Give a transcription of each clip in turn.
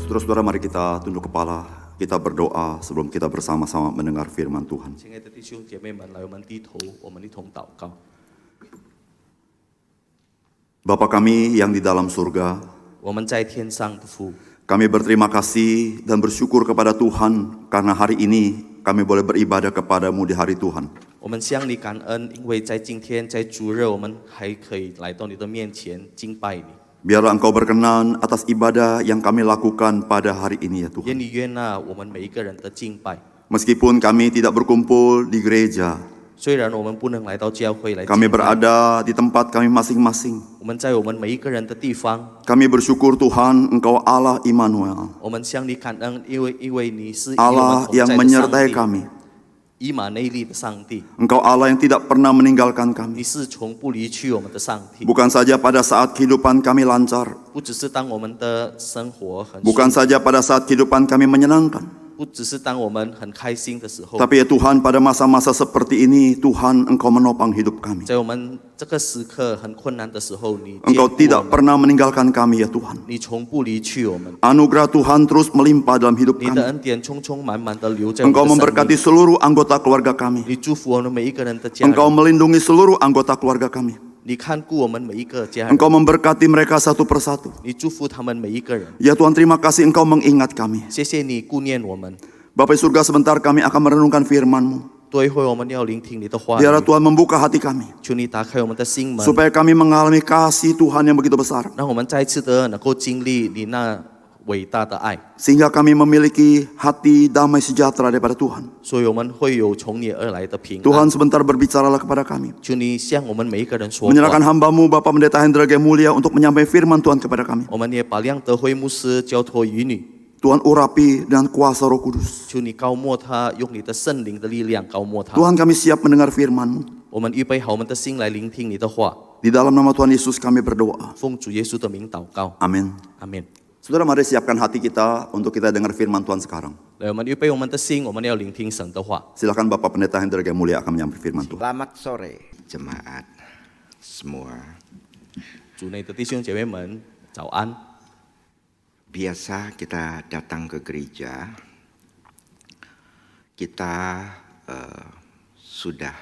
Saudara-saudara, mari kita tunduk kepala, kita berdoa sebelum kita bersama-sama mendengar firman Tuhan. 亲爱的弟兄姐妹们，来，我们低头，我们一同祷告。 Bapa kami yang di dalam surga, 我们在天上的父， kami berterima kasih dan bersyukur kepada Tuhan karena hari ini kami boleh beribadah kepadamu di hari Tuhan. 我们向你感恩，因为在今天在主日，我们还可以来到你的面前敬拜你。 Biarlah Engkau berkenan atas ibadah yang kami lakukan pada hari ini ya 愿 Tuhan. 你悦纳我们每一个人的敬拜。 Meskipun kami tidak berkumpul di gereja, 虽然我们不能来到教会来敬 kami 拜， berada di tempat kami masing-masing. 我们在我们每一个人的地方， Kami bersyukur Tuhan, Engkau Allah Immanuel, 我们向你感恩，因为你是与我们 Allah 同 yang 在的上 menyertai 帝， kami. 以马内利的上帝， Engkau Allah yang tidak pernah meninggalkan 你 kami. 是从不离去我们的上帝。 Bukan saja pada saat kehidupan kami lancar, 不只是当我们的生活很 bukan 顺， saja pada saat kehidupan kami menyenangkan, 不只是当我们很开心的时候， tapi ya Tuhan, pada masa-masa seperti ini Tuhan Engkau menopang hidup kami. 在我们这个时刻很困难的时候，你 Engkau 眷顾我 tidak 们， pernah meninggalkan kami ya Tuhan. 你从不离去我们， Anugerah Tuhan terus melimpah dalam hidup 你的 kami. 恩典充充满满的留在我 Engkau 们的生 memberkati 命， seluruh anggota keluarga kami. 你祝福我们每一个人的家人， Engkau melindungi seluruh anggota keluarga kami. 你看顾我们每一个家人， Engkau memberkati mereka satu persatu. 你祝福他们每一个人。 Ya Tuhan, terima kasih Engkau mengingat kami. 谢谢你顾念我们。 Bapak di surga, sebentar kami akan merenungkan firman-Mu. 多一会我们要聆听你的话语， Biarlah Tuhan membuka hati kami, 求你打开我们的心门， supaya kami mengalami kasih Tuhan yang begitu besar, 让我们再次的能够经历你那伟大的爱， sehingga kami memiliki hati damai sejahtera daripada Tuhan. 所以我们会有从你而来的平安。 Tuhan, sebentar berbicaralah kepada kami. 求你向我们每一个人说 Menyerahkan 话。 hamba-Mu Bapak Pendeta Hendra G. Mulia untuk menyampaikan firman Tuhan kepada kami. 我们也把亮德辉牧师交托于你， Tuhan urapi dengan kuasa Roh Kudus. 求你高抹他，用你的圣灵的力量高抹他。 Tuhan, kami siap mendengar firman-Mu. 我们预备好我们的心来聆听你的话， Di dalam nama Tuhan Yesus kami berdoa. 奉主耶稣的名祷告， Amin. 阿门。 Saudara, mari siapkan hati kita untuk kita dengar firman Tuhan sekarang. 来，我们预备我们的心，我们要聆听神的话。 Silakan Bapak Pendeta Hendra G. Mulia akan menyampaikan firman Tuhan. Selamat sore jemaat semua. 主内的弟兄姐妹们，早安。 Biasa kita datang ke gereja, kita sudah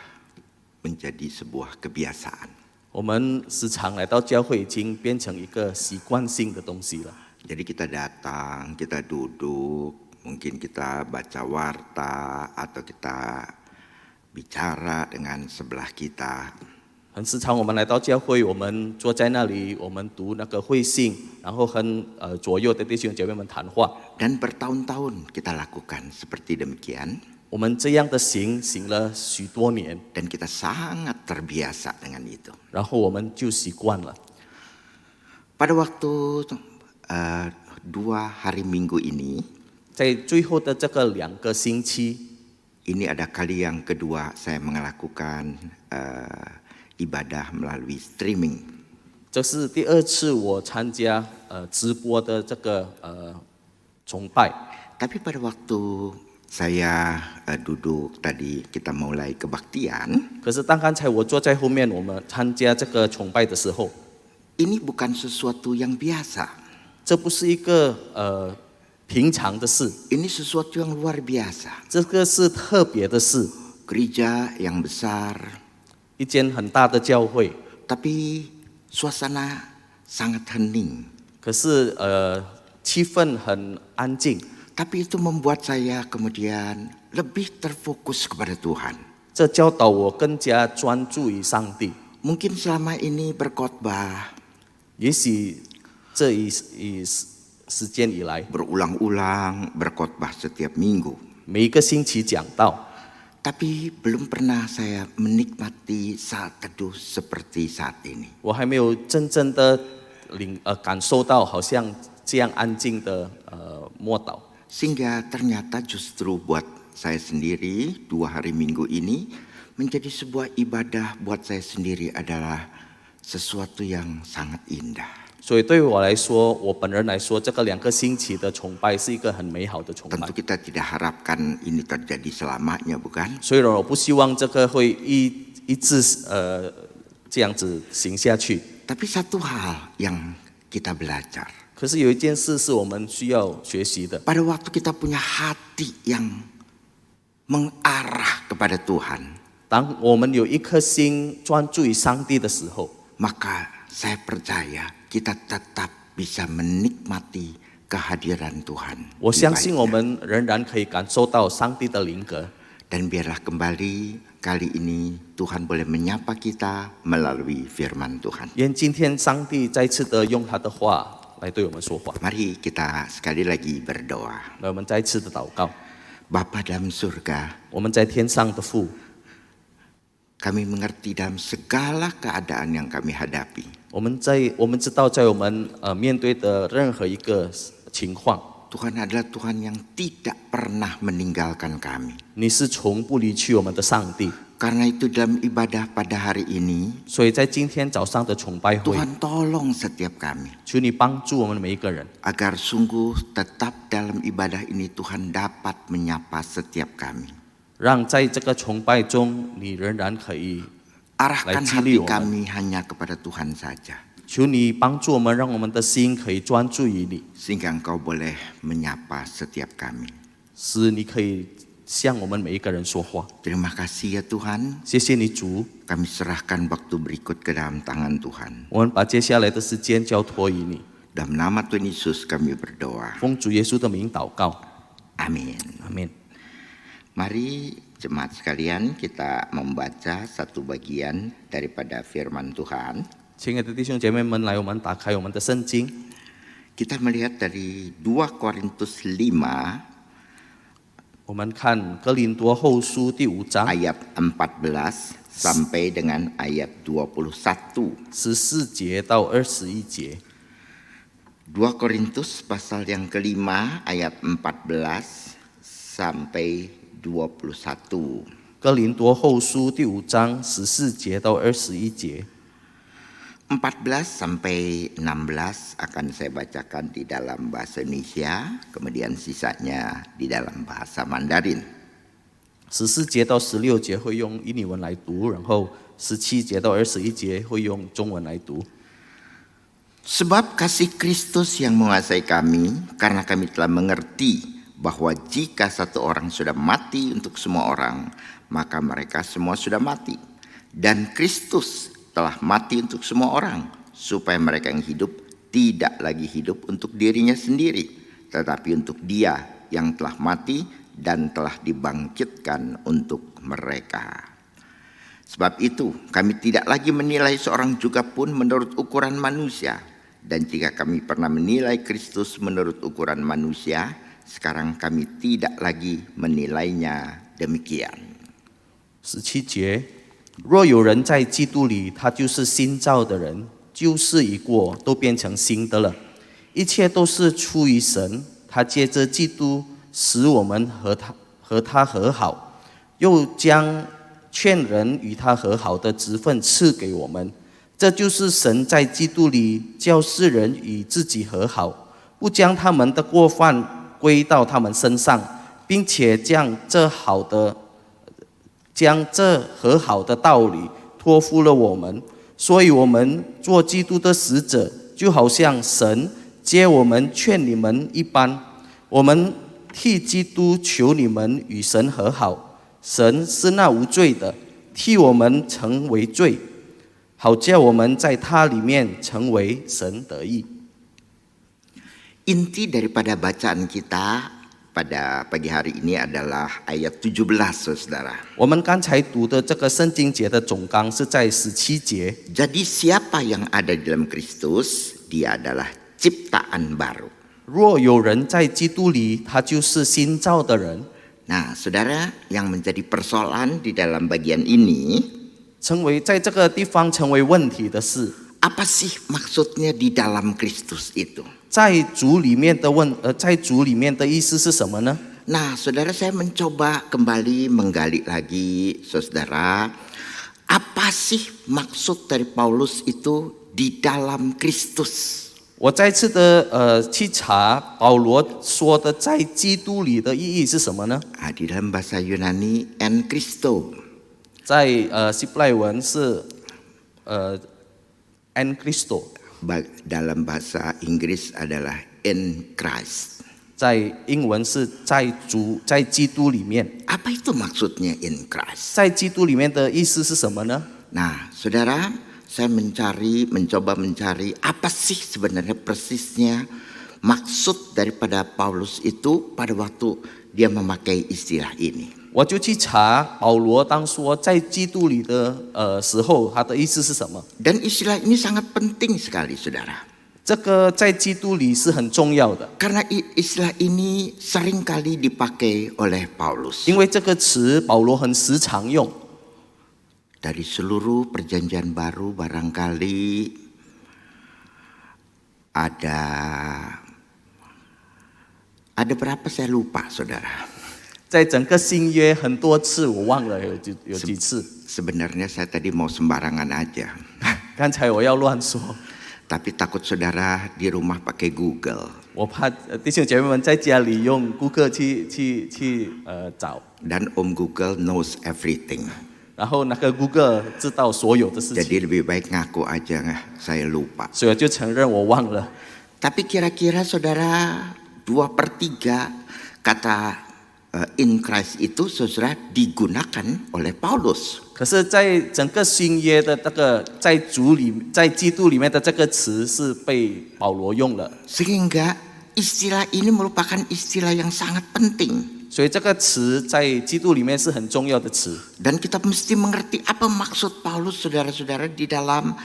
menjadi sebuah kebiasaan. 我们时常来到教会，已经变成一个习惯性的东西了。 Jadi kita datang, kita duduk, mungkin kita baca warta atau kita bicara dengan sebelah kita. 很时常我们来到教会，我们坐在那里，我们读那个会信，然后和左右的弟兄姐妹们谈话。 Dan bertahun-tahun kita lakukan seperti demikian. 我们这样的行了许多年， Dan kita sangat terbiasa dengan itu. 然后我们就习惯了。 Pada waktu 2 hari Minggu ini, 在最后的这个2个星期， ini ada kali yang kedua saya melakukan ibadah melalui streaming. 这是第2次我参加直播的这个崇拜。 Tapi pada waktu saya duduk tadi kita mulai kebaktian, 可是当刚才我坐在后面，我们参加这个崇拜的时候， ini bukan sesuatu yang biasa. 这不是一个平常的事， Ini sesuatu yang luar biasa. 这个是特别的事。 Gereja yang besar, 一间很大的教会， tapi suasana sangat hening. 可是气氛很安静， Tapi itu membuat saya kemudian lebih terfokus kepada Tuhan. 这教导我更加专注于上帝。 Mungkin selama ini berkhotbah 也许这一时间以来， berulang-ulang berkhotbah setiap minggu. 每一个星期讲道， Tapi belum pernah saya menikmati saat teduh seperti saat ini. 我还没有真正的感受到好像这样安静的默祷。 Sehingga ternyata justru buat saya sendiri 2 hari Minggu ini menjadi sebuah ibadah buat saya sendiri adalah sesuatu yang sangat indah. 所以对我来说，我本人来说，这个2个星期的崇拜是一个很美好的崇拜 Tentu。kita tidak harapkan ini terjadi selamanya, bukan? 虽然我不希望这个会一直这样子行下去， Tapi satu hal yang kita belajar, 可是有一件事是我们需要学习的。 Pada waktu kita punya hati yang mengarah kepada Tuhan, 当我们有一颗心专注于上帝的时候， maka saya percaya kita tetap bisa menikmati kehadiran Tuhan. 我 di 相信 baiknya. 我们仍然可以感受到上帝的灵格。 Dan biarlah kembali kali ini Tuhan boleh menyapa kita melalui firman Tuhan. 愿今天上帝再次的用他的话来对我们说话。 Mari kita sekali lagi berdoa. 来，我们再次的祷告。 Bapa dalam surga, 我们在天上的父， kami mengerti dalam segala keadaan yang kami hadapi. 我们知道，在我们面对的任何一个情况， Tuhan adalah Tuhan yang tidak pernah meninggalkan kami. 你是从不离弃我们的上帝。 Karena itu dalam ibadah pada hari ini, 所以在今天早上的崇拜会， Tuhan tolong setiap kami 求你帮助我们每一个人， agar sungguh tetap dalam ibadah ini Tuhan dapat menyapa setiap kami. 让在这个崇拜中，你仍然可以 Arahkan Lai hati cili oman. kami hanya kepada Tuhan saja, 求你帮助我们，让我们的心可以专注于你， sehingga Engkau boleh menyapa setiap kami. 使你可以向我们每一个人说话。 Terima kasih ya Tuhan, 谢谢你主， kami serahkan waktu berikut ke dalam tangan Tuhan. 我们把接下来的时间交托于你， Dalam nama Tuhan Yesus kami berdoa. 奉主耶稣的名祷告， Amin. 阿门。 Mari jemaat sekalian kita membaca satu bagian daripada firman Tuhan. 亲爱的弟兄姐妹们，来，我们打开我们的圣经， Kita melihat dari 2 Korintus 5我们看哥林多后书第5章 ayat 14 sampai dengan ayat 21. 14节到21节。 2 Korintus pasal yang kelima ayat 14 sampai 21. 哥林多后书第5章14节到21节。 14 sampai 16 akan saya bacakan di dalam bahasa Indonesia, kemudian sisanya di dalam bahasa Mandarin. 14节到16节会用印尼文来读，然后17节到21节会用中文来读。 Sebab kasih Kristus yang menguasai kami, karena kami telah mengerti bahwa jika satu orang sudah mati untuk semua orang, maka mereka semua sudah mati. Dan Kristus telah mati untuk semua orang, supaya mereka yang hidup tidak lagi hidup untuk dirinya sendiri, tetapi untuk Dia yang telah mati dan telah dibangkitkan untuk mereka. Sebab itu kami tidak lagi menilai seorang juga pun menurut ukuran manusia. Dan jika kami pernah menilai Kristus menurut ukuran manusia, sekarang kami tidak lagi menilainya demikian. 17节，若有人在基督里，他就是新造的人，旧事已过，都变成新的了。一切都是出于神，他借着基督使我们和他和好，又将劝人与他和好的职分赐给我们。这就是神在基督里叫世人与自己和好，不将他们的过犯归到他们身上，并且将这和好的道理托付了我们。所以我们做基督的使者，就好像神接我们劝你们一般。我们替基督求你们与神和好，神是那无罪的，替我们成为罪，好叫我们在他里面成为神得益。 Inti daripada bacaan kita pada pagi hari ini adalah ayat 17, saudara. 我们刚才读的这个圣经节的总纲是在17节。 Jadi siapa yang ada di dalam Kristus, dia adalah ciptaan baru. 若有人在基督里，他就是新造的人。 Nah, saudara, yang menjadi persoalan di dalam bagian ini, 成为在这个地方成为问题的是， apa sih maksudnya di dalam Kristus itu? 在主里面的意思是什么呢？ Nah, saudara, saya mencoba kembali menggali lagi, saudara, apa sih maksud dari Paulus itu di dalam Kristus? 我再次的去查保罗说的在基督里的意义是什么呢？ Nah, di dalam bahasa Yunani en Christo. 在希伯来文是en Christo。dalam bahasa Inggris adalah in Christ. 在英文是在基督里面， Apa itu maksudnya in Christ? 在基督里面的意思是什么呢？ Nah, saudara, saya mencoba mencari apa sih sebenarnya persisnya maksud daripada Paulus itu pada waktu dia memakai istilah ini. 我就去查保罗当说在基督里的时候，他的意思是什么？ Dan istilah ini sangat penting sekali, saudara. 这个在基督里是很重要的， Karena istilah ini seringkali dipakai oleh Paulus. 因为这个词保罗很时常用。 Dari seluruh perjanjian baru barangkali ada berapa saya lupa, saudara. 在整个新约很多次，我忘了有几次。 Sebenarnya saya tadi mau sembarangan aja. 刚才我要乱说， Tapi takut saudara di rumah pakai Google. 我怕弟兄姐妹们在家里用顾客去找， Dan Om Google knows everything. 然后那个 Google 知道所有的事情， Jadi lebih baik ngaku aja saya lupa. 所以我就承认我忘了。 Tapi kira-kira saudara 2/3 kata in Christ itu saudara digunakan oleh Paulus. 可是，在整个新约的那个在基督里面的这个词是被保罗用了， Sehingga istilah ini merupakan istilah yang sangat penting. 所以这个词在基督里面是很重要的词。 Dan kita mesti mengerti apa maksud Paulus saudara-saudara di dalam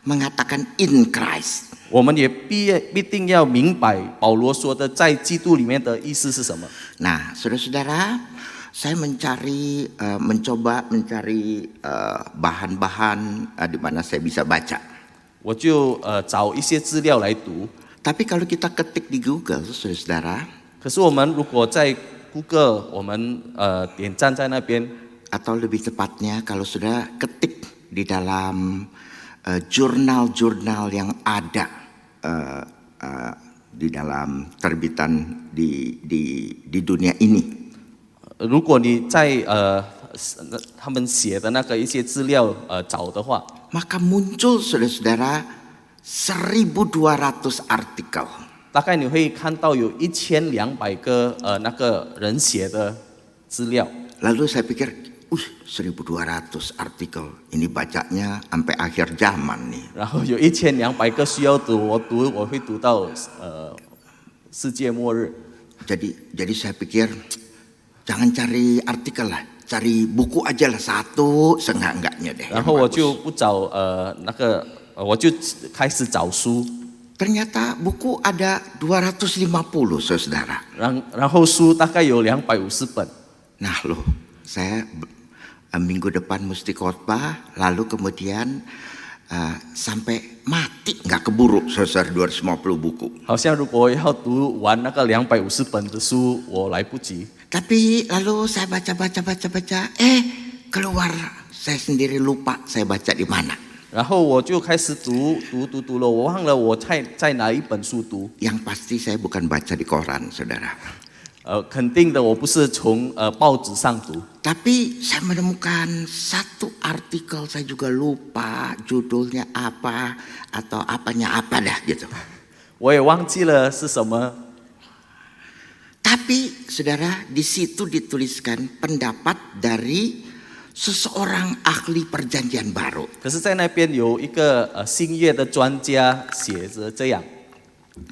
mengatakan in Christ. 我们也必定要明白保罗说的在基督里面的意思是什么。 Nah, saudara-saudara, saya mencoba mencari bahan-bahan di mana saya bisa baca. 我就找一些资料来读。 Tapi kalau kita ketik di Google, saudara-saudara, 可是我们如果在 Google 我们点赞在那边， atau lebih tepatnya kalau saudara ketik di dalam jurnal-jurnal yang ada di dalam terbitan di dunia ini. 如果你在他们写的那个一些资料找的话， Maka muncul saudara-saudara 1.200 artikel. 大概你会看到有1200个那个人写的资料。 Lalu saya pikir, 1.200 artikel. Ini bacanya sampai akhir zaman nih. 然后有1200个需要读，我会读到世界末日。 Jadi saya pikir jangan cari artikel lah, cari buku aja lah satu seenggak-enggaknya deh. 然后我就不找那个，我就开始找书。 Ternyata buku ada 250 saudara. 然后书大概有250本。 Nah loh, saya minggu depan mesti khotbah, lalu kemudian sampai mati nggak keburu saudara 250 buku. 好像如果要读完那个250本的书，我来不及。 Tapi lalu saya baca, keluar saya sendiri lupa saya baca di mana. 然后我就开始读了，我忘了我在哪一本书读。 Yang pasti saya bukan baca di koran, saudara. 肯定的，我不是从报纸上读。 Tapi saya menemukan satu artikel, saya juga lupa judulnya apa atau apanya apa dah gitu. 我也忘记了是什么。 Tapi saudara, di situ dituliskan pendapat dari seseorang ahli perjanjian baru. 可是，在那边有一个新约的专家写着这样。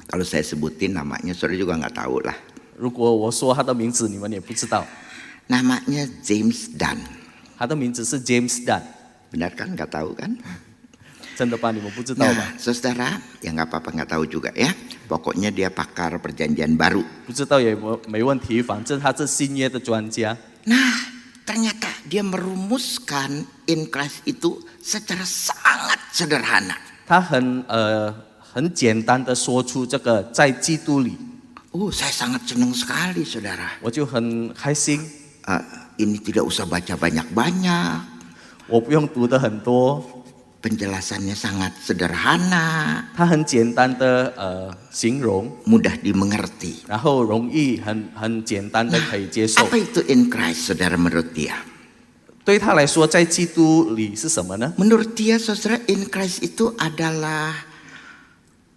Kalau saya sebutin namanya, saudara juga nggak tahu lah. 如果我说他的名字，你们也不知道。 Namanya James Dunn. 他的名字是 James Dunn， Benar kan? Nggak tahu kan? 真的吧？你们不知道吧？ Nah, saudara, ya nggak apa-apa nggak tahu juga ya. Pokoknya dia pakar perjanjian baru. 不知道也没问题，反正他是新约的专家。 Nah, ternyata dia merumuskan in Christ itu secara sangat sederhana. 他很简单的说出这个在基督里， Saya sangat senang sekali, saudara. 我就很开心。 Ini tidak usah baca banyak-banyak. 我不用读的很多， Penjelasannya sangat sederhana, 他很简单的形容， mudah dimengerti. 然后容易很简单的可以接受。 Apa itu in Christ, saudara, menurut dia? 对他来说，在基督里是什么呢？ Menurut dia, saudara, in Christ itu adalah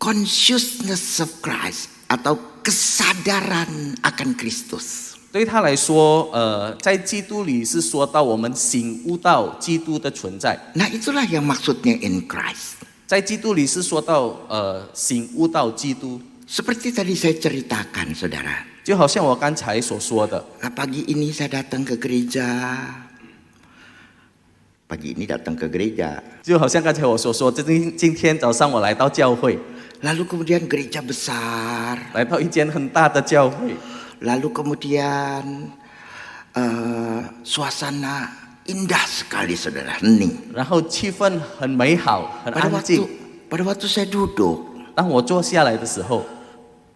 consciousness of Christ atau kesadaran akan Kristus. 对他来说，在基督里是说到我们醒悟到基督的存在， Nah, itulah yang maksudnya in Christ. 在基督里是说到醒悟到基督， Seperti tadi saya ceritakan, saudara. 就好像我刚才所说的， Pagi ini saya datang ke gereja. Pagi ini datang ke gereja. 就好像刚才我所说，今天早上我来到教会， Lalu kemudian gereja besar. 来到一间很大的教会， Lalu kemudian suasana indah sekali, saudara, hening. 然后气氛很美好，很 Pada 安静。 waktu saya duduk, 当我坐下来的时候，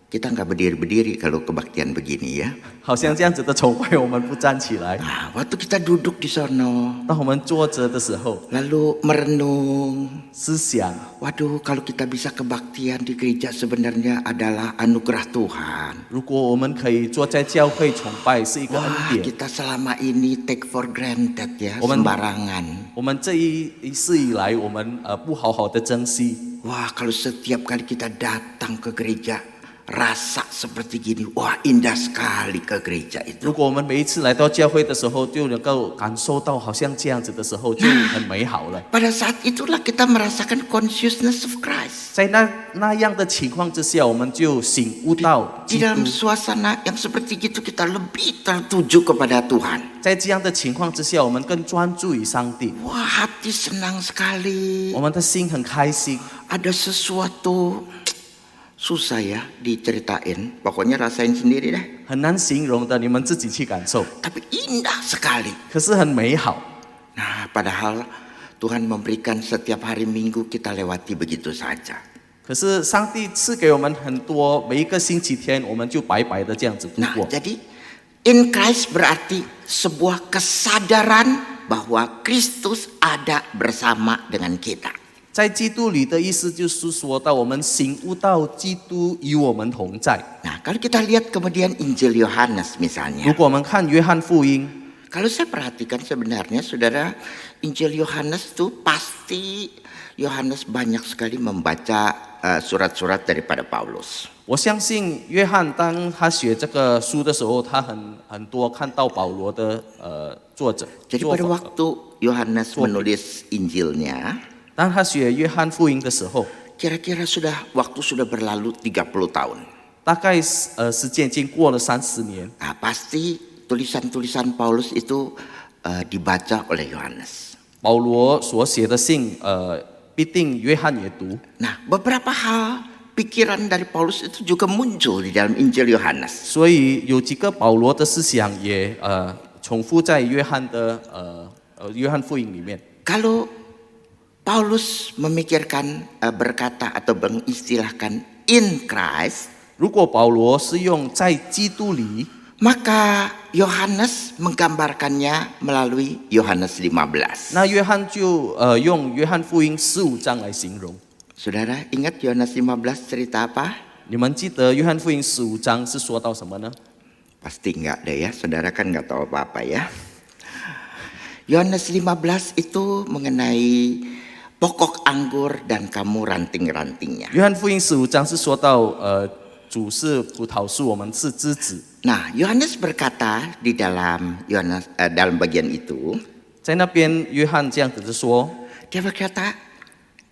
kita nggak berdiri-berdiri kalau kebaktian begini ya. 好像这样子的崇拜，我们不站起来。 Nah, waktu kita duduk di sono, 当我们坐着的时候， lalu merenung, 思想， waduh kalau kita bisa kebaktian di gereja sebenarnya adalah anugerah Tuhan. 如果我们可以坐在教会崇拜，是一个恩 Wah, 典。 kita selama ini take for granted ya, Omen- sembarangan. 我们这一世以来，我们不好好的珍惜。 Wah, kalau setiap kali kita datang ke gereja, rasa seperti gini, wah indah sekali ke gereja itu. 如果我们每一次来到教会的时候，就能够感受到好像这样子的时候，就很美好了。 Pada saat itulah kita merasakan consciousness of Christ. 在那样的情况之下，我们就醒悟到 Di 基督。 dalam suasana yang seperti itu kita lebih tertuju kepada Tuhan. 在这样的情况之下，我们更专注于上帝， Wah, hati senang sekali. 我们的心很开心。 Ada sesuatu susah ya diceritain. Pokoknya rasain sendiri deh. 很难形容的，你们自己去感受。 Tapi indah sekali. 可是很美好。 Nah, padahal Tuhan memberikan setiap hari Minggu kita lewati begitu saja. 可是上帝赐给我们很多，每一个星期天我们就白白的这样子度 Nah, 过。 jadi in Christ berarti sebuah kesadaran bahwa Kristus ada bersama dengan kita. 在基督里的意思就是说到我们醒悟到基督与我们同在。 Nah, kalau kita lihat kemudian Injil Yohanes 如 misalnya. 果我们看约翰福音， Kalau saya perhatikan sebenarnya saudara, Injil Yohanes itu pasti Yohanes banyak sekali membaca surat-surat daripada Paulus. 我相信约翰当他写这个书的时候，他很多看到保罗的作者。 Jadi 作 pada 法 waktu Yohanes menulis Injilnya, 当他写约翰福音的时候， kira-kira waktu sudah berlalu 30 tahun. 大概时间已经过了30年。 Nah, pasti tulisan-tulisan Paulus itu dibaca oleh Yohanes. 保罗所写的信，必定约翰也读。 Nah, beberapa hal pikiran dari Paulus itu juga muncul di dalam Injil Yohanes. 所以有几个保罗的思想也重复在约翰的约翰福音里面。 Kalau Paulus memikirkan berkata atau mengistilahkan in Christ, 如果保罗是用在基督里， maka Yohanes menggambarkannya melalui Yohanes 15. 那约翰就用约翰福音15章来形容。 Saudara ingat Yohanes 15 cerita apa? 你们记得约翰福音15章是说到什么呢？ Pasti enggak deh ya, saudara kan enggak tahu apa-apa ya. Yohanes 15 itu mengenai pokok anggur dan kamu ranting-rantingnya. 约翰福音15章是说到主是葡萄树，我们是枝子。 Nah, Yohanes berkata di dalam dalam bagian itu, 在那边约翰这样子说， dia berkata,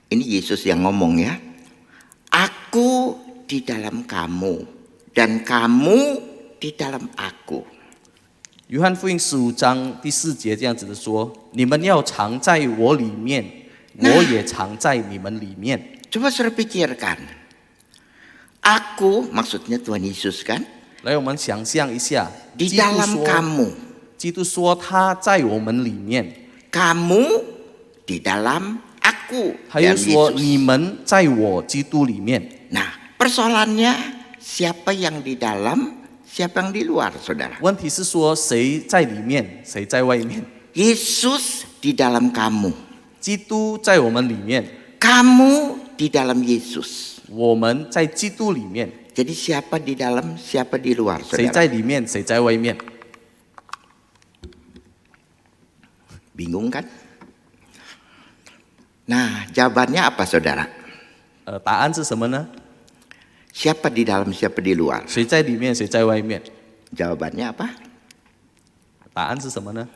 ini Yesus yang ngomong ya, aku di dalam kamu dan kamu di dalam aku. 约翰福音15章第4节这样子的说：你们要常在我里面，我也常在你们里面。 Coba saudara pikirkan, aku maksudnya Tuhan Yesus kan, 来，我们想象一下， di dalam kamu, 基督说他在我们里面， kamu di dalam aku 他又 dan 说 Yesus. 你们在我基督里面。 Nah, persoalannya siapa yang di dalam, siapa yang di luar, saudara? 问题是说谁在里面，谁在外面？ Yesus di dalam kamu, 基督在我们里面， kamu di dalam Yesus. 我们在基督里面。 Jadi siapa di dalam, siapa di luar, 谁 saudara? 在里面，谁在外面？ Bingung kan? Nah, jawabannya apa, saudara? 答案是什么呢？ Siapa di dalam, siapa di luar? 谁在里面，谁在外面？ Jawabannya apa? 答案是什么呢？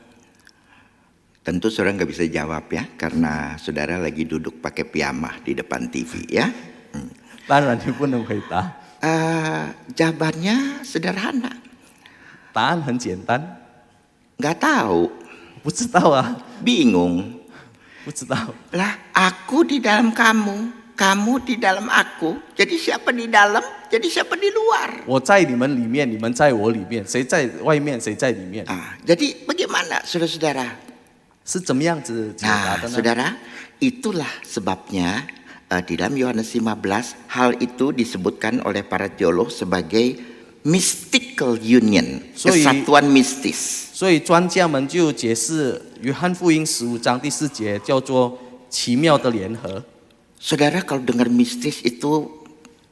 Tentu saudara nggak bisa jawab ya, karena saudara lagi duduk pakai piyamah di depan TV ya. 当然你不能回答， Jawabannya sederhana, 答案很简单， nggak tahu, 不知道啊， bingung. 不知道。 Lah, aku di dalam kamu, kamu di dalam aku. Jadi siapa di dalam, jadi siapa di luar. 我在你们里面，你们在我里面，谁在外面，谁在里面？ Jadi bagaimana saudara-saudara? 是怎么样子解答 Nah, 的呢？ saudara, itulah sebabnya di dalam Yohanes 15 hal itu disebutkan oleh para teolog sebagai mystical union, 所以- kesatuan mistis. 所以专家们就解释约翰福音15章第4节叫做奇妙的联合。 Saudara kalau dengar mistis itu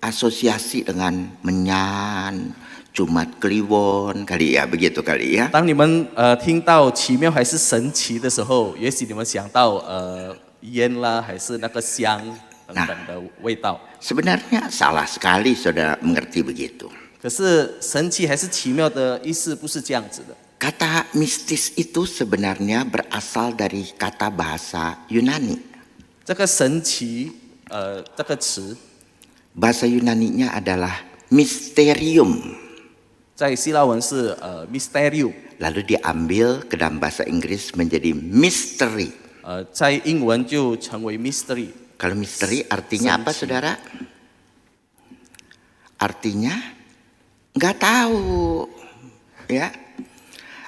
asosiasi dengan menyan, Jumat Kliwon kali ya, begitu kali ya. 当你们听到奇妙还是神奇的时候，也许你们想到烟啦，还是那个香等等的味道。 Sebenarnya salah sekali saudara mengerti begitu. 可是神奇还是奇妙的意思不是这样子的。 Kata mistis itu sebenarnya berasal dari kata bahasa Yunani. 这个神奇这个词 Bahasa Yunaninya adalah mysterium. 在希腊文是mysterium， Lalu diambil ke dalam bahasa Inggris menjadi mystery. 在英文就成为 mystery。 Kalau misteri artinya apa saudara? Artinya nggak tahu, ya.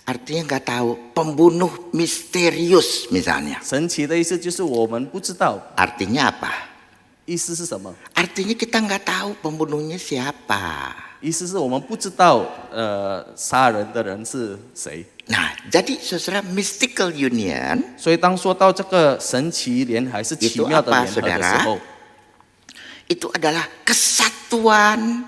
Artinya nggak tahu, pembunuh misterius misalnya. 神奇的意思就是我们不知道， Artinya apa? 意思是什么？ Artinya kita nggak tahu pembunuhnya siapa. 意思是我们不知道杀人的人是谁。 Nah, jadi saudara mystical union 所以当说到这个神奇联还是奇妙的联合的时候， itu adalah kesatuan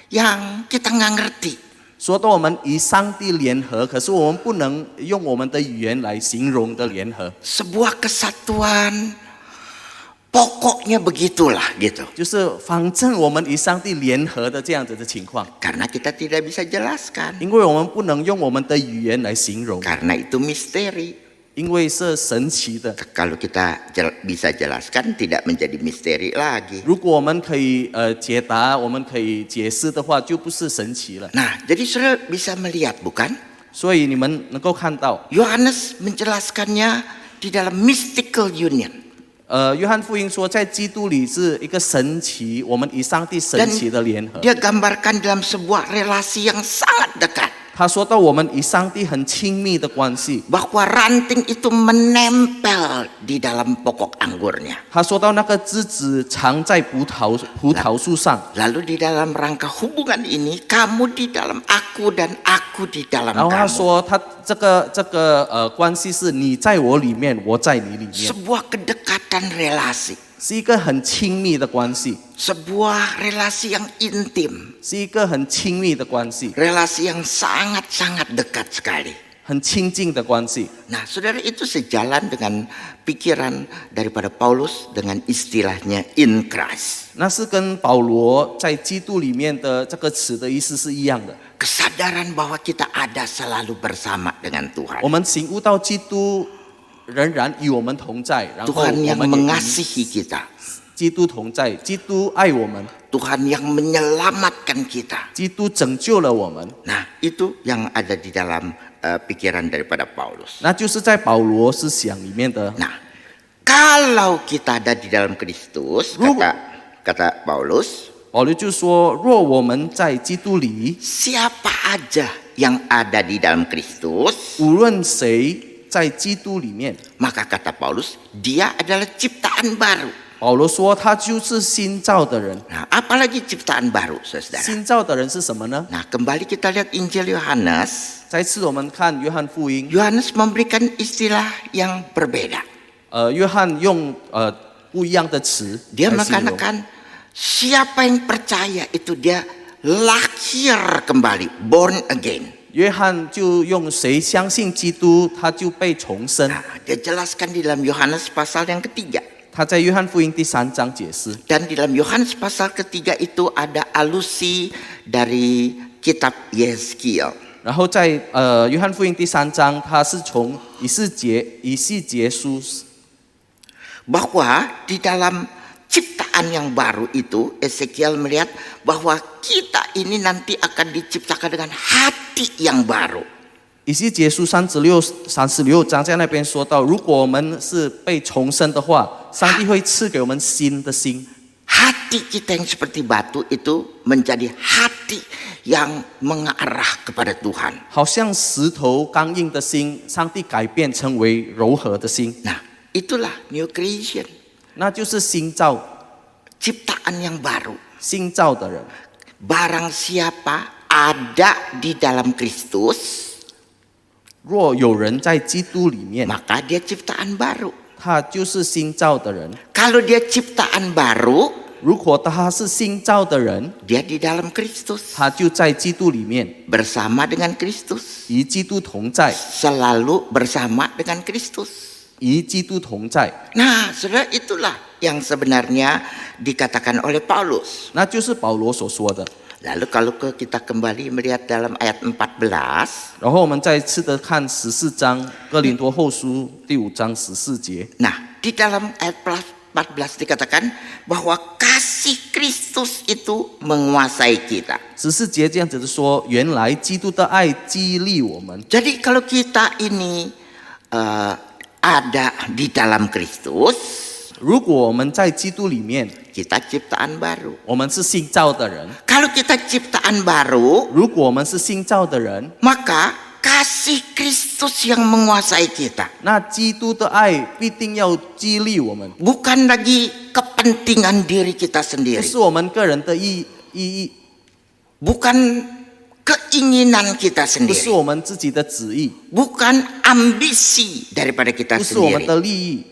yang kita nggak ngerti. 说到我们与上帝联合，可是我们不能用我们的语言来形容的联合， Sebuah kesatuan pokoknya begitulah gitu. 就是反正我们与上帝联合的这样子的情况， Karena kita tidak bisa jelaskan. 因为我们不能用我们的语言来形容， Karena itu misteri. 因为是神奇的。 Kalau kita bisa jelaskan tidak menjadi misteri lagi. 如果我们可以解答，我们可以解释的话，就不是神奇了。 Nah, jadi saudara bisa melihat bukan? 所以你们能够看到， Yohanes menjelaskannya di dalam mystical union. 约翰福音说，在基督里是一个神奇，我们与上帝神奇的联合。 Dia gambarkan dalam sebuah relasi yang sangat dekat. 他说到我们与上帝很亲密的关系。 Bahwa ranting itu menempel di dalam pokok anggurnya. 他说到那个枝子藏在葡萄树上。 Lalu di dalam rangka hubungan ini, kamu di dalam aku dan aku di dalam 然后他 kamu. 说，他这个关系是你在我里面，我在你里面， Sebuah kedekatan relasi. 是一个很亲密的关系， Sebuah relasi yang intim. 是一个很亲密的关系， Relasi yang sangat-sangat dekat sekali. 很亲近的关系。 Nah, saudara, itu sejalan dengan pikiran daripada Paulus dengan istilahnya in Christ. 那是跟保罗在基督里面的这个词的意思是一样的。 Kesadaran bahwa kita ada selalu bersama dengan Tuhan. 我们醒悟到基督仍然与我们同在，然后 Tuhan 我 yang 们也与 mengasihi kita. 基督同在，基督爱我们， Tuhan yang menyelamatkan kita. 基督拯救了我们。 Nah, itu yang ada di dalam pikiran daripada Paulus. 那就是在保罗思想里面的。 Nah, kalau kita ada di dalam Kristus, kata Paulus, 保罗就说：若我们在基督里， siapa aja yang ada di dalam Kristus, 无论谁在基督里面， maka kata Paulus, dia adalah ciptaan baru. 保罗说他就是新造的人。 Nah, apalagi ciptaan baru, saudara. 新造的人是什么呢？ Nah, kembali kita lihat Injil Yohanes. 再次我们看约翰福音， Yohanes memberikan istilah yang berbeda. 约翰用不一样的词 Dia 来形容。 mengatakan, siapa yang percaya itu dia lahir kembali, born again. 约翰就用谁相信基督，他就被重生。 Nah, dia jelaskan di dalam Yohanes pasal yang ketiga. 他在约翰福音第3章解释。 Dan di dalam Yohanes pasal ketiga itu ada alusi dari kitab Yeskiel. 然后在约翰福音第3章，他是从以西结书， Bahwa di dalam ciptaan yang baru itu Ezekiel melihat bahwa kita ini nanti akan diciptakan dengan hati yang baru. 以西结书36章在那边说到，如果我们是被重生的话，上帝会赐给我们新的心。 Hati kita yang seperti batu itu menjadi hati yang mengarah kepada Tuhan. 好像石头刚硬的心，上帝改变成为柔和的心， Nah, itulah new creation, 那就是新造 ciptaan yang baru. 新造的人。 Barang siapa ada di dalam Kristus, 若有人在基督里面， maka dia ciptaan baru. 他就是新造的人。 Kalau dia ciptaan baru, 如果他是新造的人， dia di dalam Kristus, 他就在基督里面， bersama dengan Kristus, 与基督同在， selalu bersama dengan Kristus. 与基督同在。 Nah, saudara, itulah yang sebenarnya dikatakan oleh Paulus. 那就是保罗所说的。 Lalu kalau kita kembali melihat dalam ayat 14, 然后我们再次的看14章哥林多后书第5章14节。 nah di dalam ayat 14 dikatakan bahwa kasih Kristus itu menguasai kita. 14节这样子的说，原来基督的爱激励我们。 Jadi kalau kita ini ada di dalam Kristus, 如果我们在基督里面， kita ciptaan baru. 我们是新造的人。 Kalau kita ciptaan baru, 如果我们是新造的人， maka kasih Kristus yang menguasai kita. 那基督的爱必定要激励我们， Bukan lagi kepentingan diri kita 不 sendiri. 是我们个人的意义， Bukan keinginan kita 不是 sendiri. 我们自己的旨意， Bukan ambisi daripada kita 不是我们 sendiri. 的利益。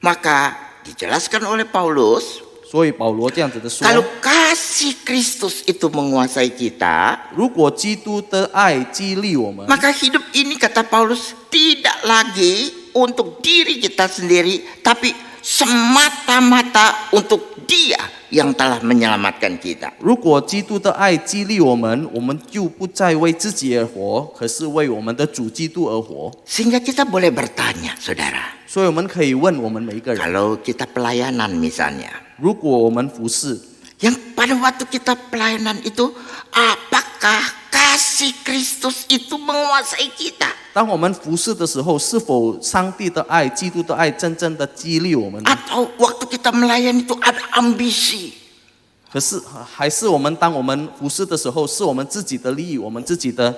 Maka dijelaskan oleh Paulus, 所以保罗这样子的说， kalau kasih Kristus itu menguasai kita, 如果基督的爱激励我们， maka hidup ini kata Paulus tidak lagi untuk diri kita sendiri, tapi semata-mata untuk Dia yang telah menyelamatkan kita. 如果基督的爱激励我们，我们就不再为自己而活，可是为我们的主基督而活。 Sehingga kita boleh bertanya, saudara, 所以我们可以问我们每一个人， kalau kita pelayanan misalnya, 如果我们服侍， yang pada waktu kita pelayanan itu, apakah kasih Kristus itu menguasai kita? 当我们服侍的时候，是否上帝的爱、基督的爱真正的激励我们呢？ Atau waktu kita melayani itu ada ambisi? 可是还是我们当我们服侍的时候，是我们自己的利益，我们自己的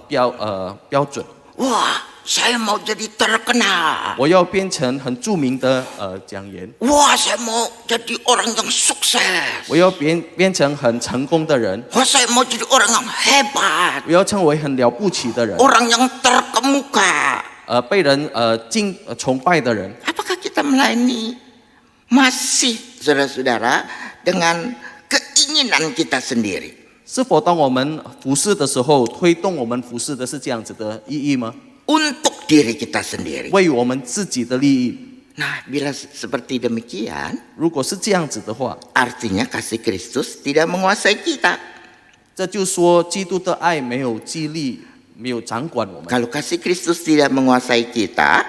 标准。 Wah, saya mau jadi terkenal. 我要变成很著名的讲员， Wah, saya mau jadi orang yang sukses. 我要变成很成功的人， Wah, saya mau jadi orang yang hebat. 我要成为很了不起的人， Orang yang terkemuka. 被人崇拜的人。 Apakah kita melayani masih, saudara-saudara, dengan keinginan kita sendiri? 是否当我们服侍的时候，推动我们服侍的是这样子的意义吗？ Untuk diri kita sendiri. 为我们自己的利益？ Nah, bila seperti demikian, 如果是这样子的话， artinya kasih Kristus tidak menguasai kita. 这就说基督的爱没有激励，没有掌管我们。 Kalau kasih Kristus tidak menguasai kita,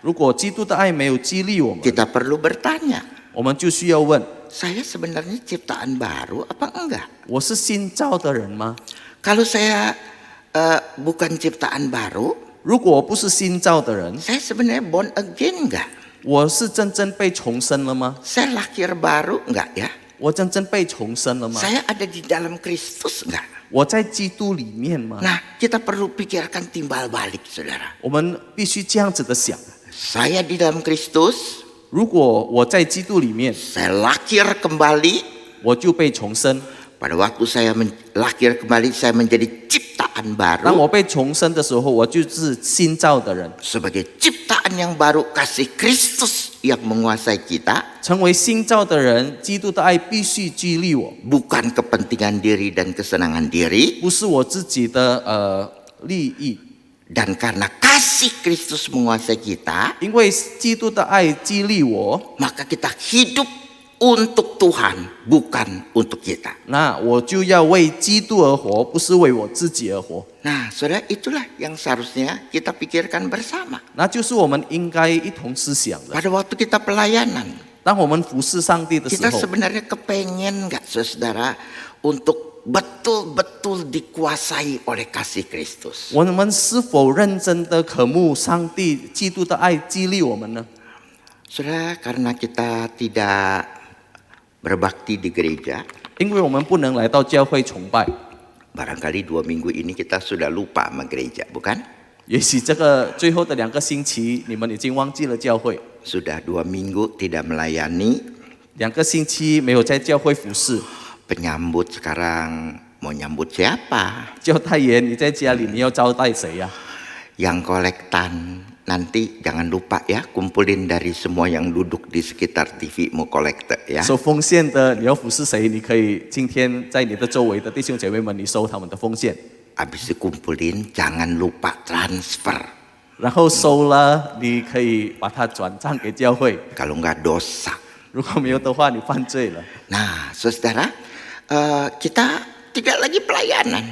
如果基督的爱没有激励我们， kita perlu bertanya, 我们就需要问： saya sebenarnya ciptaan baru apa enggak? 我是新造的人吗？ Kalau saya bukan ciptaan baru, 如果我不是新造的人， saya sebenarnya born again enggak? 我是真正被重生了吗？ Saya lahir baru enggak ya? 我真正被重生了吗？ Saya ada di dalam Kristus enggak? 我在基督里面吗？ Nah, kita perlu pikirkan timbal balik, saudara. 我们必须这样子的想： Saya di dalam Kristus, 如果我在基督里面， saya lahir kembali. 我就被重生。 Pada waktu saya lahir kembali, saya menjadi ciptaan 当 baru. 我被重生的时候，我就是新造的人。 Sebagai ciptaan yang baru, kasih Kristus yang menguasai kita. 成为新造的人，基督的爱必须激励我， Bukan kepentingan diri dan kesenangan diri. 不是我自己的利益， Dan karena kasih Kristus menguasai kita, 因为基督的爱激励我， maka kita hidup untuk Tuhan, bukan untuk kita. 那我就要为基督而活，不是为我自己而活。 Nah, saudara, itulah yang seharusnya kita pikirkan bersama. 那就是我们应该一同思想的。 Pada waktu kita pelayanan, 当我们服侍上帝的时 kita 候， sebenarnya kepengen nggak saudara untuk betul-betul dikuasai oleh kasih Kristus. 我们是否认真的渴慕上帝基督的爱激励我们呢？ Saudara, karena kita tidak berbakti di gereja, 因为我们不能来到教会崇拜， barangkali 2 minggu ini kita sudah lupa sama gereja, bukan? 也许这个最后的2个星期，你们已经忘记了教会， Sudah 2 minggu tidak melayani, 2个星期没有在教会服侍。 penyambut sekarang mau nyambut siapa? 叫太爷，你在家里你要招待谁呀、 Yang kolektan nanti jangan lupa ya, kumpulin dari semua yang duduk di sekitar TV mau kolekte ya. 收奉献的，你要服侍谁？你可以今天在你的周围的弟兄姐妹们，你收他们的奉献， Habis dikumpulin jangan lupa transfer. 然后收了，你可以把它转账给教会。 Kalau nggak dosa. 如果没有的话，你犯罪了。 Nah, saudara, kita tidak lagi pelayanan.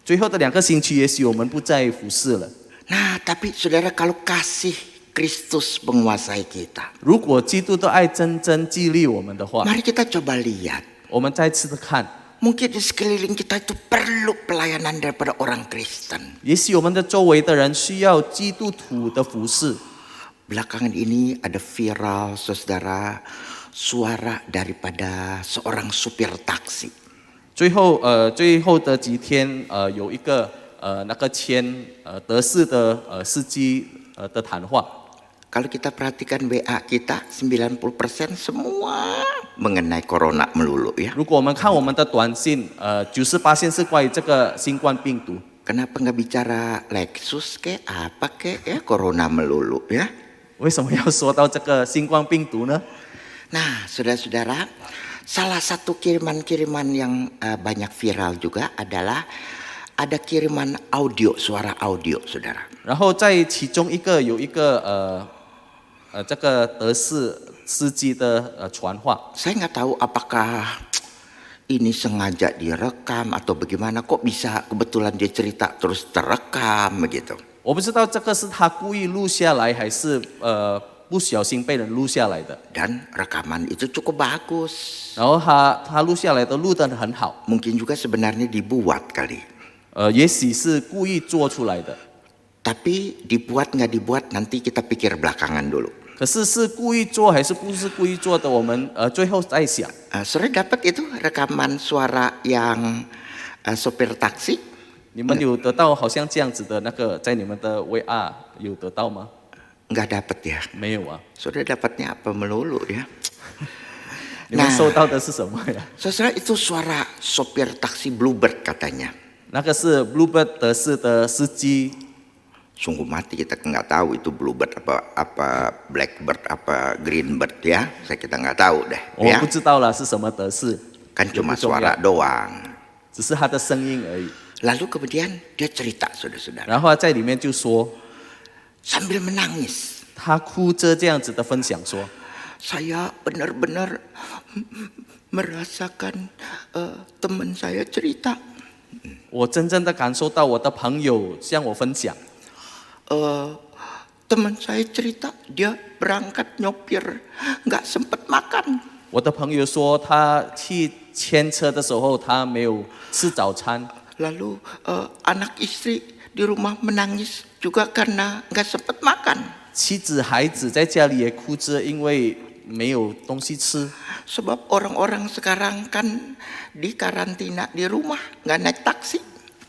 最后的2个星期，也许我们不再服侍了。 Nah, tapi saudara, kalau kasih Kristus menguasai kita, 如果基督的爱真正激励我们的话， mari kita coba lihat. 我们再次的看， Mungkin di sekeliling kita itu perlu pelayanan daripada orang Kristen. 也许我们的周围的人需要基督徒的服侍。 Belakangan ini ada viral, saudara, suara daripada seorang supir taksi. 最后的几天，有一个那个德士的司机的谈话。 Kalau kita perhatikan WA kita, 90% semua mengenai corona melulu ya. 如果我们看我们的短信，98%是关于这个新冠病毒。 Kenapa nggak bicara Lexus ke apa ke ya, corona melulu ya. 为什么要说到这个新冠病毒呢？ Nah, saudara-saudara, salah satu kiriman-kiriman yang banyak viral juga adalah ada kiriman audio, suara audio, saudara. 然后在其中有一个这个德士司机的传话， Saya nggak tahu apakah ini sengaja direkam atau bagaimana, kok bisa kebetulan dia cerita terus terekam begitu. 我不知道这个是他故意录下来，还是不小心被人录下来的。 Dan rekaman itu cukup bagus. 然后他录下来的录得很好， Mungkin juga sebenarnya dibuat kali. 也许是故意做出来的。 Tapi dibuat nggak dibuat nanti kita pikir belakangan dulu. 可是是故意做还是不是故意做的，我们最后再想。 Saudara dapat itu rekaman suara yang sopir taksi? 你们有得到好像这样子的那个，在你们的 VR 有得到吗？ Nggak dapat ya. 没有啊。 Saudara dapatnya apa melulu ya? 你们收到的是什么呀？ Saudara, itu suara sopir taksi Bluebird katanya. 那个是 Bluebird 德士的司机。 Sungguh mati kita nggak tahu itu Bluebird apa Blackbird apa Greenbird ya. Kita nggak tahu deh 我 ya. 不知道啦是什么德士， Kan 也 cuma 不重要 suara doang. 只是他的声音而已。 Lalu kemudian dia cerita, saudara-saudara, 然后他在里面就说， sambil menangis. 他哭着这样子的分享说， Saya benar-benar merasakan teman saya cerita. 我真正的感受到我的朋友向我分享， Teman saya cerita dia berangkat nyopir nggak sempet makan. 我的朋友说他去牵车的时候他没有吃早餐， Lalu anak istri di rumah menangis juga karena nggak sempet makan. 妻子孩子在家里也哭着，因为没有东西吃。 Sebab orang-orang sekarang kan di karantina di rumah nggak naik taksi.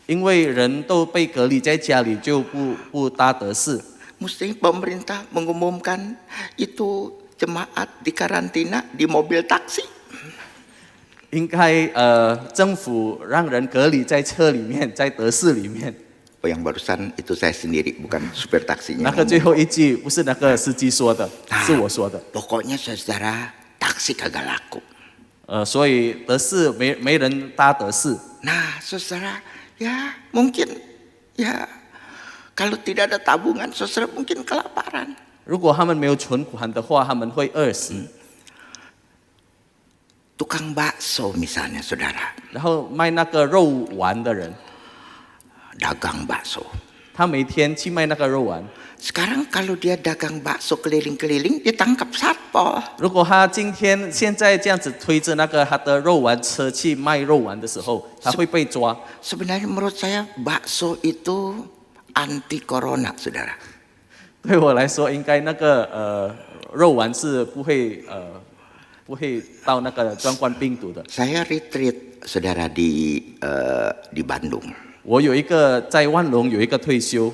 因为人都被隔离在家里，就不搭德士。 Mesti pemerintah mengumumkan itu jemaat di karantina di mobil taksi. 应该政府让人隔离在车里面，在德士里面。 Oh, yang barusan itu saya sendiri, bukan supir taksinya. 那个最后一句不是那个司机说的，是我说的。 Pokoknya saudara, taksi kagak laku. 所以德士没人搭德士。 Nah, saudara, ya mungkin ya Kalau tidak ada tabungan, saudara mungkin kelaparan. 如果他们没有存款的话，他们会饿死。 Tukang bakso misalnya, saudara. 然后卖那个肉丸的人， Dagang bakso. 他每天去卖那个肉丸。 Sekarang kalau dia dagang bakso keliling-keliling, ditangkap satpol. 如果他现在这样子推着那个他的肉丸车去卖肉丸的时候，他会被抓。 Sebenarnya menurut saya bakso itu anti corona, saudara. 对我来说，应该那个肉丸是不会到那个冠状病毒的。 Saya retreat, saudara, di Bandung. 我有一个在万隆有一个退休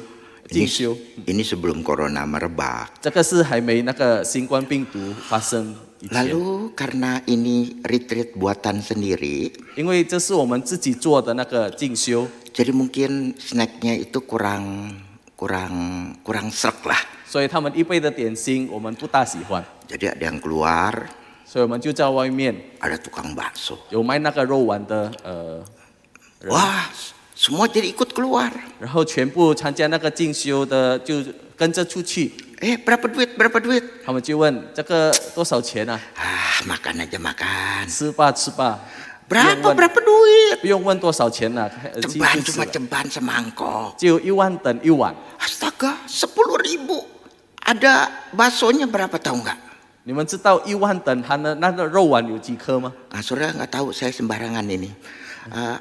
进修， Ini sebelum corona merebak. 这个是还没那个新冠病毒发生以前。 Lalu karena ini retreat buatan sendiri, 因为这是我们自己做的那个进修， jadi mungkin snacknya itu kurang srek lah. 所以他们一杯的点心我们不大喜欢， Jadi ada yang keluar, 所以我们就在外面 ada tukang bakso. 有卖那个肉丸的人， Wah, semua jadi ikut keluar. 然后全部参加那个进修的就跟着出去， Berapa duit, berapa duit? 他们就问这个多少钱啊？ Makan aja makan. 吃吧吃吧， Berapa duit? 不用问多少钱了， Ceban cuma ceban semangkok. 就1万等1碗。 Astaga, 10.000. Ada baksonya berapa tahu nggak? 你们知道1万等它的那个肉丸有几颗吗？ Saudara nggak tahu, saya sembarangan ini.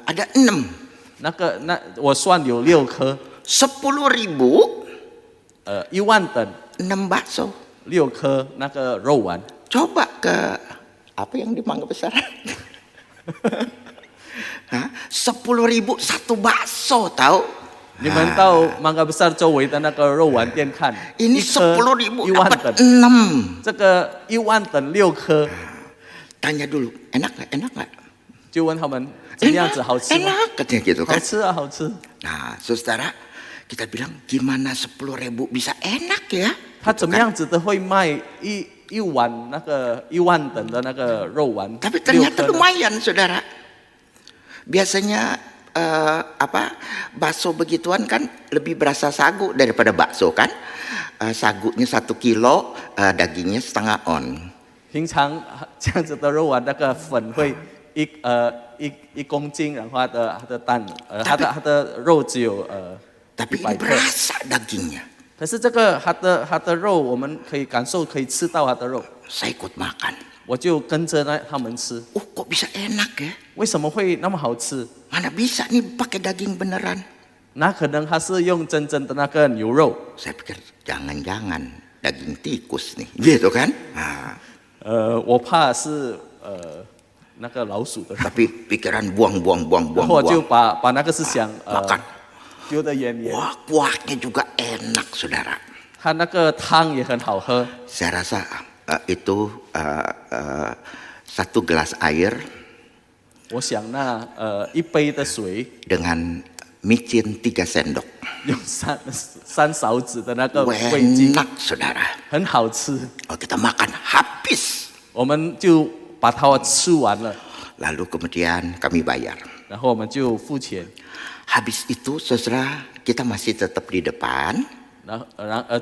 Ada 6. 我算有6颗， 10.000. 1万等6 bakso. 6颗那个肉丸。 Coba ke apa yang di Mangga Besar? 10.000 satu bakso, tahu? 你们到Mangga Besar周围的那个肉丸店看， Ini 一颗 10.000 1万 dapat 等， 6. 这个1万等6颗， Tanya dulu, enak nggak? Enak nggak? 就问他们怎么样子好吃吗？ Enak katanya gitu 好 kan? 吃啊，好吃。 Nah, saudara, kita bilang gimana 10.000 bisa enak ya? 他怎么样子都会卖一碗那个1万等的那个肉丸， Tapi 6 ternyata 颗呢 lumayan, saudara. Biasanya bakso begituan kan lebih berasa sagu daripada bakso kan? Sagunya 1 kilo, dagingnya setengah on. 平常这样子的肉丸，那个粉会1公斤，然后它的蛋，它的肉只有Tapi 100 ini 克。 berasa dagingnya. 可是这个它的肉，我们可以感受，可以吃到它的肉， Saya ikut makan. 我就跟着他们吃。 Kok bisa enak ya? 为什么会那么好吃？ Mana bisa nih pakai daging beneran? 那可能它是用真正的那个牛肉。 Saya pikir jangan-jangan daging tikus nih, gitu kan? Nah, 我怕是那个老鼠的， tapi pikiran buang. 然后我就把那个思想Makan. 丢得远远。 Wah, kuahnya juga enak, saudara. 它那个汤也很好喝。 Saya rasa itu 1 gelas air 我想那一杯的水 dengan micin 3 sendok. 用三勺子的那个味精， Enak, saudara. 很好吃。 Kita makan habis. 我们就把它吃完了， Lalu kemudian kami bayar. 然后我们就付钱。 Habis itu, saudara, kita masih tetap di depan.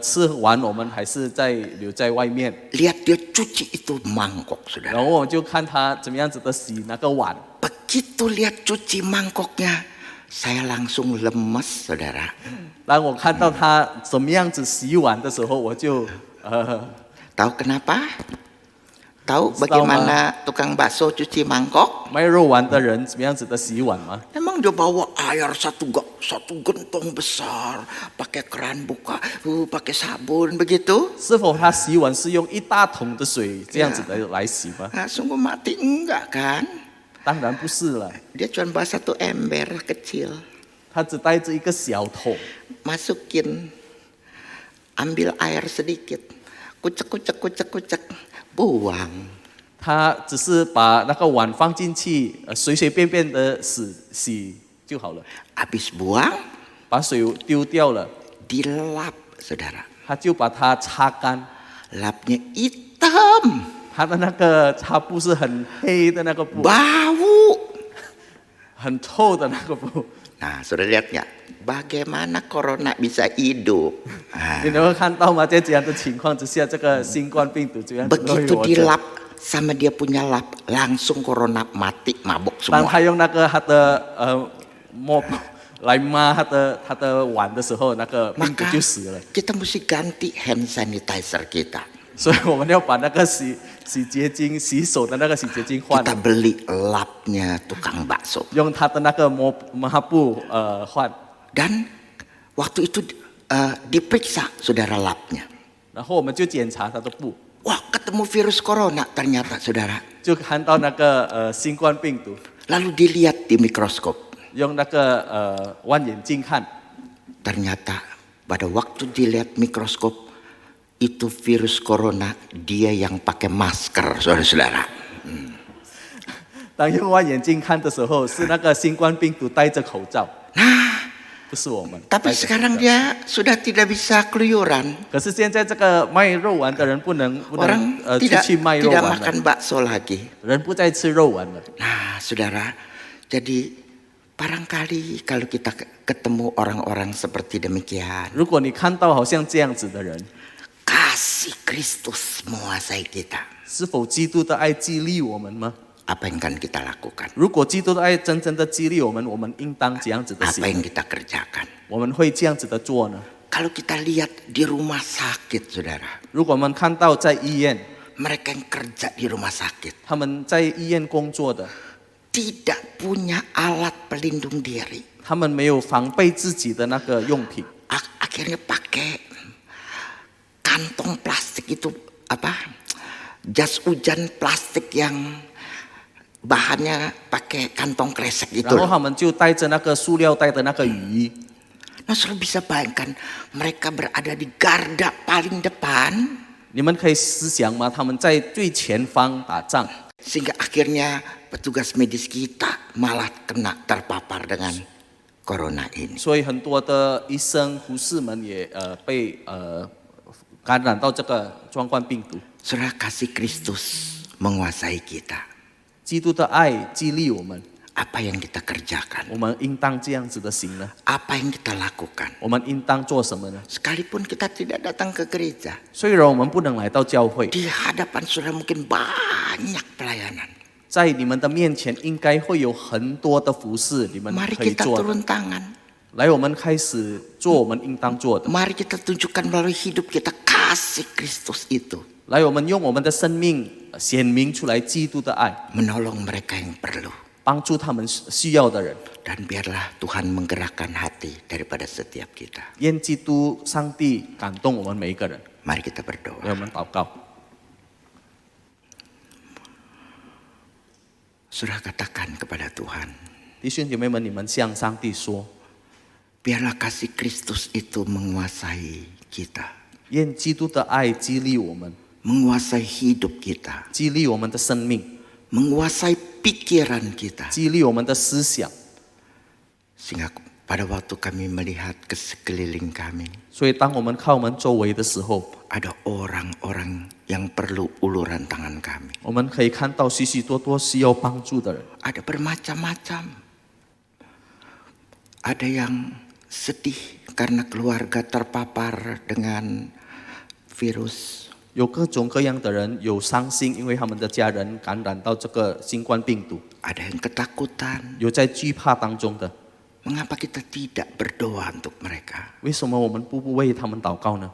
吃完我们还是留在外面， Lihat dia cuci itu mangkok, 然 saudara. 后我们就看他怎么样子的洗那个碗。 Begitu lihat cuci mangkoknya, saya langsung lemes, saudara. 当我看到他怎么样子洗碗的时候，我就Tahu kenapa? Tahu Tahu, bagaimana tukang bakso cuci mangkok? 卖肉丸的人怎么样子的洗碗吗？ Emang dia bawa air satu gentong besar, pakai keran buka, pakai sabun begitu? 是否他洗碗是用一大桶的水这样子的来洗吗？ Nah, sungguh mati enggak kan? 当然不是了， Dia cuma bawa 1 ember kecil, 他只带着一个小桶， masukin, ambil air sedikit, kucek, buang. 他只是把那个碗放进去，随随便便的洗就好了， Habis buang, 把水丢掉了， dilap, saudara. 他就把它擦干。 Lapnya hitam, 他的那个擦布是很黑的那个布， bau. 很臭的那个布。Nah, sudah lihat nggak? Bagaimana corona bisa hidup? Nah, 你能够看到吗？在这样的情况之下，这个新冠病毒这样子会 begitu 活着。 dilap sama dia punya lap, langsung corona mati, mabuk 当 semua. 他用那个他的mop 来抹他的碗的时候，那个病毒 Maka 就死了。 kita mesti ganti hand sanitizer kita. 所以我们要把那个洗洁精、洗手的那个洗洁精换 Kita 了， beli lapnya tukang bakso. 用他的那个抹布换。 Dan waktu itu diperiksa saudara lapnya. 然后我们就检查他的布， Wah, ketemu virus corona ternyata saudara. 就看到那个新冠病毒， Lalu dilihat di mikroskop. 用那个望远镜看， Ternyata pada waktu dilihat mikroskop itu virus corona, dia yang pakai masker, saudara-saudara. 当用望远镜看的时候，是那个新冠病毒戴着口罩， Nah, 不是我们。 tapi 戴着口罩 sekarang dia sudah tidak bisa keluyuran. 可是现在这个卖肉丸的人不能 Orang 出 tidak 去卖肉 tidak 丸了， makan bakso lagi. 人不再吃肉丸了。 Nah, saudara, jadi barangkali kalau kita ketemu orang-orang seperti demikian, 如果你看到好像这样子的人， kasih Kristus menguasai kita. 是否基督的爱激励我们吗？ Apa yang akan kita lakukan? 如果基督的爱真正的激励我们，我们应当这样子的 Apa yang 行， kita kerjakan? 我们会这样子的做呢？ Kalau kita lihat di rumah sakit, saudara, 如果我们看到在医院， mereka yang kerja di rumah sakit 他们在医院工作的， tidak punya alat pelindung diri. 他们没有防备自己的那个用品， Akhirnya pakai kantong plastik itu apa? Jas hujan plastik yang bahannya pakai kantong kresek itu. 然后他们就带着那个塑料袋的那个雨衣。 Nah, saudara bisa bayangkan mereka berada di garda paling depan 你们可以思想吗？他们在最前方打仗， sehingga akhirnya petugas medis kita malah kena terpapar dengan corona ini. 所以很多的医生、护士们也被感染到这个新冠病毒。 Saudara, kasih Kristus menguasai kita. 基督的爱激励我们， Apa yang kita kerjakan? 我们应当这样子的行呢？ Apa yang kita lakukan? 我们应当做什么呢？ Sekalipun kita tidak datang ke gereja, 虽然我们不能来到教会， di hadapan saudara mungkin banyak pelayanan. 在你们的面前应该会有很多的服侍，你们 Mari 可以 kita 做的。 turun tangan. 来，我们开始做我们应当做的。 Mari kita tunjukkan melalui hidup kita kasih Kristus itu. 来，我们用我们的生命显明出来基督的爱， Menolong mereka yang perlu. 帮助他们需要的人。 Dan biarlah Tuhan menggerakkan hati daripada setiap kita. 愿基督上帝感动我们每一个人。 Mari kita 让 berdoa. 我们祷告。 Saudara katakan kepada Tuhan, 弟兄姐妹们，你们向上帝说， biarlah kasih Kristus itu menguasai kita. 愿基督的爱激励我们， Menguasai hidup kita. 激励我们的生命， Menguasai pikiran kita. 激励我们的思想。 Sehingga pada waktu kami melihat ke sekeliling kami, 所以，当我们看我们周围的时候， ada orang-orang yang perlu uluran tangan kami. 我们可以看到许许多多需要帮助的人。 Ada bermacam-macam. Ada yang sedih karena keluarga terpapar dengan virus. 有各种各样的人，有伤心，因为他们的家人感染到这个新冠病毒； Ada yang ketakutan. 有在惧怕当中的。 Mengapa kita tidak berdoa untuk mereka? 为什么我们不为他们祷告呢？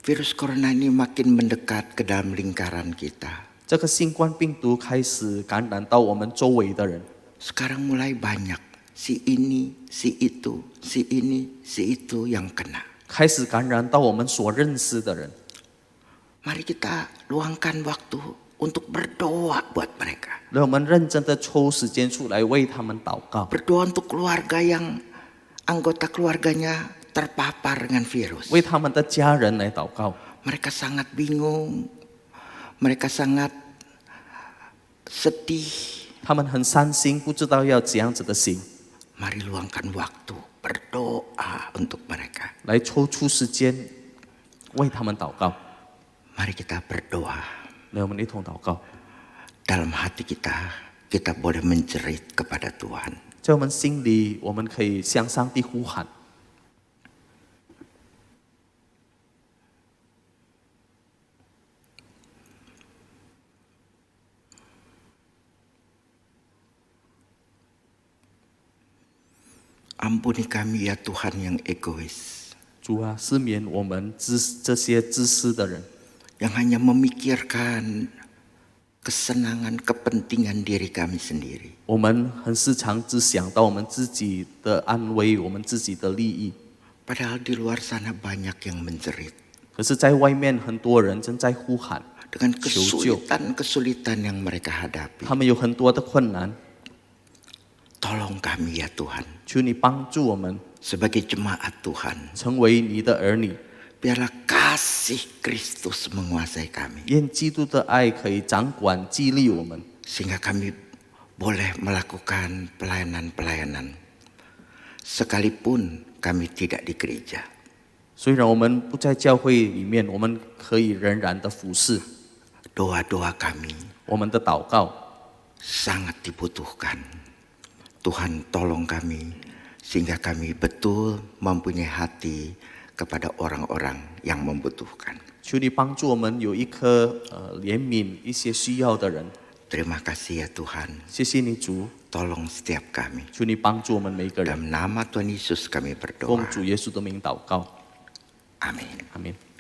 Virus corona ini makin mendekat ke dalam lingkaran kita. 这个新冠病毒开始感染到我们周围的人， Sekarang mulai banyak si ini, si itu, si ini, si itu yang kena. 开始感染到我们所认识的人。 Mari kita luangkan waktu untuk berdoa buat mereka. 让我们认真的抽时间出来为他们祷告， Berdoa untuk keluarga yang anggota keluarganya terpapar dengan virus. 为他们的家人来祷告。 Mereka sangat bingung. Mereka sangat sedih. 他们很伤心，不知道要怎样子的行。 Mari luangkan waktu berdoa untuk mereka. 来抽出时间为他们祷告。 Mari kita berdoa. 让我们一同祷告。 Dalam hati kita, kita boleh menjerit kepada Tuhan. 在我们心里，我们可以向上帝呼喊。 Ampuni kami ya Tuhan yang egois, 主啊，赦免我们这些自私的人， yang hanya memikirkan kesenangan, kepentingan diri kami sendiri. 我们很时常只想到我们自己的安危，我们自己的利益。 Padahal di luar sana banyak yang menjerit 可是，在外面很多人正在呼喊， dengan 求救。 kesulitan-kesulitan yang mereka hadapi. 他们有很多的困难， Tolong kami ya Tuhan, 求你帮助我们 sebagai jemaat Tuhan. 成为你的儿女。 Biarlah kasih Kristus menguasai kami, 愿基督的爱可以掌管、激励我们， sehingga kami boleh melakukan pelayanan-pelayanan sekalipun kami tidak di gereja. 虽然我们不在教会里面，我们可以仍然的服侍。 Doa-doa kami 我们的祷告 sangat dibutuhkan. Tuhan tolong kami sehingga kami betul mempunyai hati kepada orang-orang yang membutuhkan. 求你帮助我们有一颗怜悯一些需要的人。 Terima kasih ya Tuhan. 谢谢你主， Tolong setiap kami. 求你帮助我们每一个人。 Dalam nama Tuhan Yesus kami 奉 berdoa. 主耶稣的名祷告， Amin. 阿门。